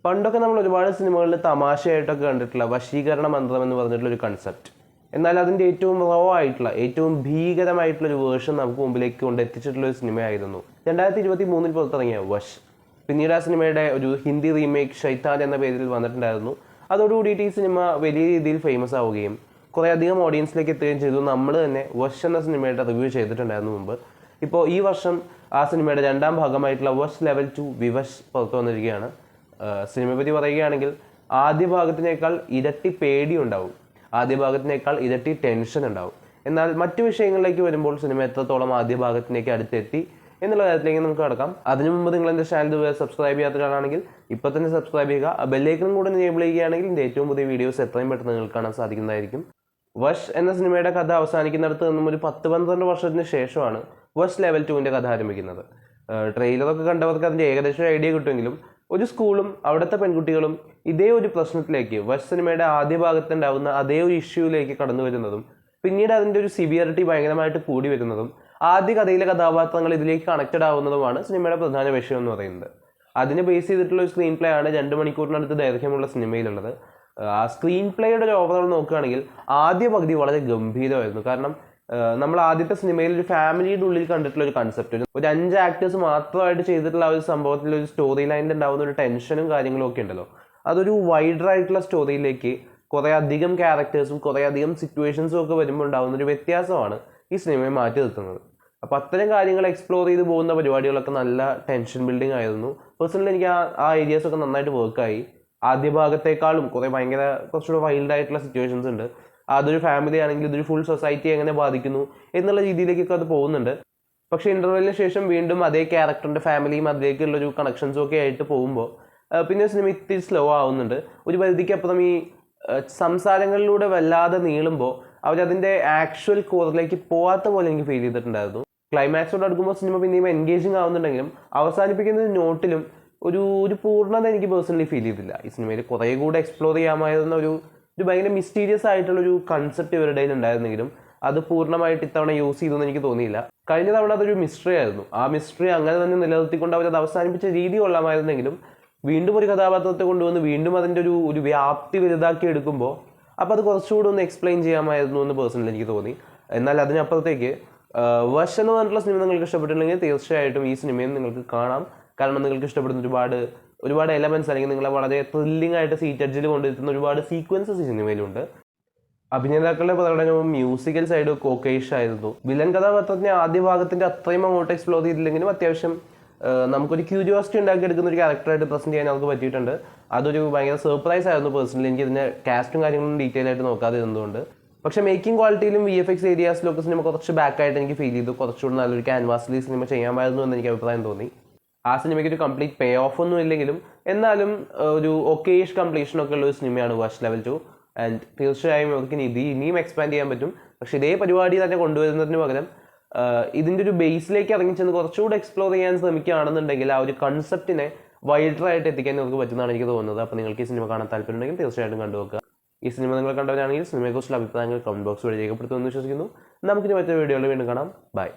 പണ്ടൊക്കെ നമ്മൾ ഒരുപാട് സിനിമകളിൽ തമാശയായിട്ടൊക്കെ കണ്ടിട്ടുള്ള വശീകരണ മന്ത്രം എന്ന് പറഞ്ഞിട്ടുള്ള ഒരു കൺസെപ്റ്റ്. എന്നാൽ അതിൻ്റെ ഏറ്റവും റോ ആയിട്ടുള്ള ഏറ്റവും ഭീകരമായിട്ടുള്ള ഒരു വേർഷൻ നമുക്ക് മുമ്പിലേക്ക് കൊണ്ടെത്തിച്ചിട്ടുള്ള ഒരു സിനിമയായിരുന്നു 2023 പുറത്തിറങ്ങിയ വശ്. പിന്നീട് ആ സിനിമയുടെ ഒരു ഹിന്ദി റീമേക്ക് ഷൈത്താൻ എന്ന പേരിൽ വന്നിട്ടുണ്ടായിരുന്നു. അതോടുകൂടിയിട്ട് ഈ സിനിമ വലിയ രീതിയിൽ ഫേമസ് ആവുകയും കുറേ അധികം ഓഡിയൻസിലേക്ക് എത്തുകയും ചെയ്തു. നമ്മൾ തന്നെ വശ് എന്ന സിനിമയുടെ റിവ്യൂ ചെയ്തിട്ടുണ്ടായിരുന്നു മുമ്പ്. ഇപ്പോൾ ഈ വർഷം ആ സിനിമയുടെ രണ്ടാം ഭാഗമായിട്ടുള്ള വശ് ലെവൽ 2 വിവശ് പുറത്തു വന്നിരിക്കുകയാണ്. സിനിമയെ പറ്റി പറയുകയാണെങ്കിൽ ആദ്യ ഭാഗത്തിനേക്കാൾ ഇരട്ടി പേടി ഉണ്ടാവും, ആദ്യ ഭാഗത്തിനേക്കാൾ ഇരട്ടി ടെൻഷൻ ഉണ്ടാവും. എന്നാൽ മറ്റു വിഷയങ്ങളിലേക്ക് വരുമ്പോൾ സിനിമ എത്രത്തോളം ആദ്യ ഭാഗത്തിലേക്ക് അടുത്തെത്തി എന്നുള്ള കാര്യത്തിലേക്ക് നമുക്ക് കടക്കാം. അതിനു മുമ്പ് നിങ്ങൾ എൻ്റെ ചാനൽ സബ്സ്ക്രൈബ് ചെയ്യാത്ത ഒരാളാണെങ്കിൽ ഇപ്പോൾ തന്നെ സബ്സ്ക്രൈബ് ചെയ്യുക. ബെല്ലൈക്കനും കൂടെ എനേബിൾ ചെയ്യുകയാണെങ്കിൽ എൻ്റെ ഏറ്റവും പുതിയ വീഡിയോസ് എത്രയും പെട്ടെന്ന് നിങ്ങൾക്ക് കാണാൻ സാധിക്കുന്നതായിരിക്കും. വശ് എന്ന സിനിമയുടെ കഥ അവസാനിക്കുന്നിടത്ത് നിന്നും ഒരു 10-12 വർഷത്തിന് ശേഷമാണ് വശ് ലെവൽ 2ൻ്റെ കഥ ആരംഭിക്കുന്നത്. ട്രെയിലറൊക്കെ കണ്ടവർക്ക് അതിൻ്റെ ഏകദേശം ഐഡിയ കിട്ടുമെങ്കിലും ഒരു സ്കൂളും അവിടുത്തെ പെൺകുട്ടികളും ഇതേ ഒരു പ്രശ്നത്തിലേക്ക് വശ് സിനിമയുടെ ആദ്യ ഭാഗത്തുണ്ടാവുന്ന അതേ ഒരു ഇഷ്യൂവിലേക്ക് കടന്നു വരുന്നതും പിന്നീട് അതിൻ്റെ ഒരു സിവിയറിറ്റി ഭയങ്കരമായിട്ട് കൂടി വരുന്നതും ആദ്യ കഥയിലെ കഥാപാത്രങ്ങൾ ഇതിലേക്ക് കണക്റ്റഡ് ആവുന്നതുമാണ് സിനിമയുടെ പ്രധാന വിഷയം എന്ന് പറയുന്നത്. അതിനെ ബേസ് ചെയ്തിട്ടുള്ള ഒരു സ്ക്രീൻ പ്ലേ ആണ് 2 മണിക്കൂറിനടുത്ത് ദൈർഘ്യമുള്ള സിനിമയിലുള്ളത്. ആ സ്ക്രീൻ പ്ലേയുടെ ഒരു ഓവറോൾ നോക്കുകയാണെങ്കിൽ ആദ്യ പകുതി വളരെ ഗംഭീരമായിരുന്നു. കാരണം നമ്മൾ ആദ്യത്തെ സിനിമയിൽ ഒരു ഫാമിലിയുടെ ഉള്ളിൽ കണ്ടിട്ടുള്ള ഒരു കൺസെപ്റ്റ്, ഒരു 5 ആക്ടേഴ്സ് മാത്രമായിട്ട് ചെയ്തിട്ടുള്ള ആ ഒരു സംഭവത്തിൽ ഒരു സ്റ്റോറി ലൈനിൽ ഉണ്ടാകുന്ന ഒരു ടെൻഷനും കാര്യങ്ങളും ഒക്കെ ഉണ്ടല്ലോ, അതൊരു വൈഡർ ആയിട്ടുള്ള സ്റ്റോറിയിലേക്ക് കുറേ അധികം ക്യാരക്ടേഴ്സും കുറേ അധികം സിറ്റുവേഷൻസും ഒക്കെ വരുമ്പോൾ ഉണ്ടാകുന്ന ഒരു വ്യത്യാസമാണ് ഈ സിനിമയെ മാറ്റി നിർത്തുന്നത്. അപ്പോൾ അത്തരം കാര്യങ്ങൾ എക്സ്പ്ലോർ ചെയ്ത് പോകുന്ന പരിപാടികളൊക്കെ നല്ല ടെൻഷൻ ബിൽഡിംഗ് ആയിരുന്നു. പേഴ്സണലി എനിക്ക് ആ ഏരിയാസൊക്കെ നന്നായിട്ട് വർക്കായി. ആദ്യ ഭാഗത്തേക്കാളും കുറച്ചുകൂടെ വൈൽഡ് ആയിട്ടുള്ള സിറ്റുവേഷൻസ് ഉണ്ട്. അതൊരു ഫാമിലി ആണെങ്കിൽ ഇതൊരു ഫുൾ സൊസൈറ്റി എങ്ങനെ ബാധിക്കുന്നു എന്നുള്ള രീതിയിലേക്കൊക്കെ അത് പോകുന്നുണ്ട്. പക്ഷേ ഇൻ്റർവെല്ലിന് ശേഷം വീണ്ടും അതേ ക്യാരക്ടറിൻ്റെ ഫാമിലിയും അതിലേക്കുള്ളൊരു കണക്ഷൻസും ഒക്കെ ആയിട്ട് പോകുമ്പോൾ പിന്നെ സിനിമ ഇത്തിരി സ്ലോ ആവുന്നുണ്ട്. ഒരു പരിധിക്കപ്പുറം ഈ സംസാരങ്ങളിലൂടെ വല്ലാതെ നീളുമ്പോൾ അവരതിൻ്റെ ആക്ച്വൽ കോറിലേക്ക് പോകാത്ത പോലെ എനിക്ക് ഫീൽ ചെയ്തിട്ടുണ്ടായിരുന്നു. ക്ലൈമാക്സോട് അടുക്കുമ്പോൾ സിനിമ പിന്നെയും എൻഗേജിങ് ആവുന്നുണ്ടെങ്കിലും അവസാനിപ്പിക്കുന്ന നോട്ടിലും ഒരു പൂർണ്ണത എനിക്ക് പേഴ്സണലി ഫീൽ ചെയ്തില്ല. ഈ സിനിമയിൽ കുറേ കൂടെ എക്സ്പ്ലോർ ചെയ്യാമായിരുന്ന ഒരു ഭയങ്കര മിസ്റ്റീരിയസ് ആയിട്ടുള്ളൊരു കൺസെപ്റ്റ് ഇവരുടെ ഉണ്ടായിരുന്നെങ്കിലും അത് പൂർണ്ണമായിട്ട് ഇത്തവണ യൂസ് ചെയ്തെന്ന് എനിക്ക് തോന്നിയില്ല. കഴിഞ്ഞ തവണ അതൊരു മിസ്റ്ററി ആയിരുന്നു. ആ മിസ്റ്ററി അങ്ങനെ തന്നെ നിലനിർത്തിക്കൊണ്ട് അവരത് അവസാനിപ്പിച്ച രീതി കൊള്ളാമായിരുന്നെങ്കിലും വീണ്ടും ഒരു കഥാപാത്രത്തെ കൊണ്ടുവന്ന് വീണ്ടും അതിൻ്റെ ഒരു വ്യാപ്തി വലുതാക്കി എടുക്കുമ്പോൾ അപ്പോൾ അത് കുറച്ചുകൂടെ ഒന്ന് എക്സ്പ്ലെയിൻ ചെയ്യാമായിരുന്നു എന്ന് പേഴ്സണലി എനിക്ക് തോന്നി. എന്നാൽ അതിനപ്പുറത്തേക്ക് വശ് എന്ന് പറഞ്ഞിട്ടുള്ള സിനിമ നിങ്ങൾക്ക് ഇഷ്ടപ്പെട്ടിട്ടുണ്ടെങ്കിൽ തീർച്ചയായിട്ടും ഈ സിനിമയും നിങ്ങൾക്ക് കാണാം. കാരണം നിങ്ങൾക്ക് ഇഷ്ടപ്പെടുന്ന ഒരുപാട് എലമെൻറ്റ്സ് അല്ലെങ്കിൽ നിങ്ങളെ വളരെ ത്രില്ലിംഗ് ആയിട്ട് സീറ്റ് എഡ്ജിൽ കൊണ്ടുവരുന്ന ഒരുപാട് സീക്വൻസസ് ഈ സിനിമയിലുണ്ട്. അഭിനേതാക്കളുടെ പ്രകടനവും മ്യൂസിക്കൽ സൈഡും ഒക്കെ ഓക്കേഷ് ആയിരുന്നു. വില്ലൻ കഥാപാത്രത്തിനെ ആദ്യ ഭാഗത്തിൻ്റെ അത്രയും അങ്ങോട്ട് എക്സ്പ്ലോർ ചെയ്തില്ലെങ്കിലും അത്യാവശ്യം നമുക്കൊരു ക്യൂരിയോസിറ്റി ഉണ്ടാക്കിയെടുക്കുന്ന ഒരു ക്യാരക്ടറായിട്ട് പ്രസൻറ്റ് ചെയ്യാൻ നമുക്ക് പറ്റിയിട്ടുണ്ട്. അതൊരു ഭയങ്കര സർപ്രൈസ് ആയിരുന്നു പേഴ്സണലി. എനിക്ക് ഇതിൻ്റെ കാസ്റ്റും കാര്യങ്ങളും ഡീറ്റെയിൽ ആയിട്ട് നോക്കാതെ ഇരുന്നതുകൊണ്ട്. പക്ഷേ മേക്കിംഗ് ക്വാളിറ്റിയിലും VFX ഏരിയാസിലൊക്കെ സിനിമ കുറച്ച് ബാക്കായിട്ട് എനിക്ക് ഫീൽ ചെയ്തു. കുറച്ചുകൂടി നല്ലൊരു ക്യാൻവാസിൽ ഈ സിനിമ ചെയ്യാമായിരുന്നു എന്ന് എനിക്ക് അഭിപ്രായം തോന്നി. ആ സിനിമയ്ക്ക് ഒരു കംപ്ലീറ്റ് പേ ഓഫ് ഒന്നും ഇല്ലെങ്കിലും എന്നാലും ഒരു ഒക്കേഷ് കംപ്ലീഷനൊക്കെ ഉള്ള ഒരു സിനിമയാണ് വശ് ലെവൽ 2. ആൻഡ് തീർച്ചയായും അവർക്ക് ഇനിയും എക്സ്പാൻഡ് ചെയ്യാൻ പറ്റും. പക്ഷേ ഇതേ പരിപാടി തന്നെ കൊണ്ടുവരുന്നതിന് പകരം ഇതിൻ്റെ ഒരു ബേസിലേക്ക് ഇറങ്ങിച്ചെന്ന് കുറച്ചുകൂടെ എക്സ്പ്ലോർ ചെയ്യാൻ ശ്രമിക്കുകയാണെന്നുണ്ടെങ്കിൽ ആ ഒരു കൺസെപ്റ്റിനെ വൈഡറായിട്ട് എത്തിക്കാൻ നിങ്ങൾക്ക് പറ്റുന്നതാണ് എനിക്ക് തോന്നുന്നത്. അപ്പോൾ നിങ്ങൾക്ക് ഈ സിനിമ കാണാൻ താല്പര്യമുണ്ടെങ്കിൽ തീർച്ചയായിട്ടും കണ്ടുവെക്കുക. ഈ സിനിമ നിങ്ങൾ കണ്ടവരാണെങ്കിൽ സിനിമയെക്കുറിച്ചുള്ള അഭിപ്രായങ്ങൾ കമൻറ്റ് ബോക്സ് വഴി രേഖപ്പെടുത്തുമെന്ന് വിശ്വസിക്കുന്നു. നമുക്കിനി മറ്റൊരു വീഡിയോയിൽ വീണ്ടും കാണാം. ബൈ.